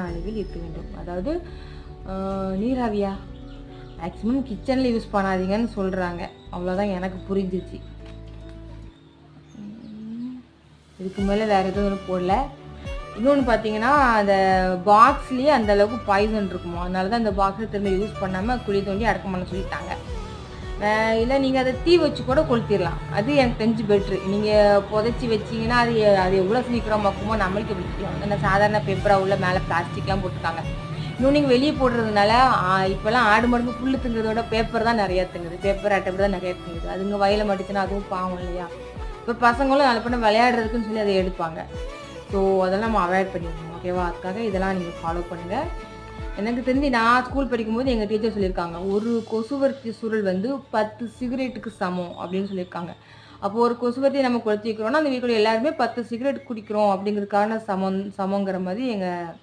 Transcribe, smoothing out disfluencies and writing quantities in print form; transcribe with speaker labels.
Speaker 1: அளவில் இருக்க வேண்டும். அதாவது நீராவியா மேக்ஸிமம் கிச்சனில் யூஸ் பண்ணாதீங்கன்னு சொல்கிறாங்க. அவ்வளோதான் எனக்கு புரிஞ்சிச்சு. இதுக்கு மேலே வேறு எதுவும் போடல. இன்னொன்று பார்த்தீங்கன்னா அந்த பாக்ஸ்லேயே அந்தளவுக்கு பாய்சன் இருக்குமோ, அதனால தான் அந்த பாக்ஸை திரும்ப யூஸ் பண்ணாமல் குழி தோண்டி அடக்கம் பண்ண சொல்லிட்டாங்க. இல்லை நீங்கள் அதை தீ வச்சு கூட கொளுத்திடலாம். அது எனக்கு தெரிஞ்சு பெட்ரு. நீங்கள் புதைச்சி வச்சிங்கன்னா அது எவ்வளோ சீக்கிரம் மக்குமோ நம்மளுக்கு எப்படி தெரியும். அந்த சாதாரண பேப்பராக உள்ள மேலே பிளாஸ்டிக்லாம் போட்டுருக்காங்க. இன்னும் நீங்கள் வெளியே போடுறதுனால இப்போல்லாம் ஆடு மாடுங்க புல் திங்கிறதோட பேப்பர் தான் நிறையா திங்குது. பேப்பர் அட்டை தான் நிறையா திங்குது. அதுங்க வயலை மாட்டுச்சுன்னா அதுவும் பாவம் இல்லையா. இப்போ பசங்களும் நல்ல பண்ண விளையாடுறதுக்குன்னு சொல்லி அதை எடுப்பாங்க. ஸோ அதெல்லாம் நம்ம அவாய்ட் பண்ணிடணும். ஓகேவா? அதுக்காக இதெல்லாம் நீங்கள் ஃபாலோ பண்ணுங்கள். எனக்கு தெரிஞ்சு நான் ஸ்கூல் படிக்கும்போது எங்கள் டீச்சர் சொல்லியிருக்காங்க, ஒரு கொசுவர்த்தி சுருள் 10 சிகரெட்டுக்கு சமம் அப்படின்னு சொல்லியிருக்காங்க. அப்போது ஒரு கொசுவர்த்தி நம்ம கொளுத்தி வைக்கிறோன்னா அந்த வீட்டில் எல்லாருமே 10 சிகரெட் குடிக்கிறோம் அப்படிங்கிறதுக்கான சமங்கிற மாதிரி எங்கள்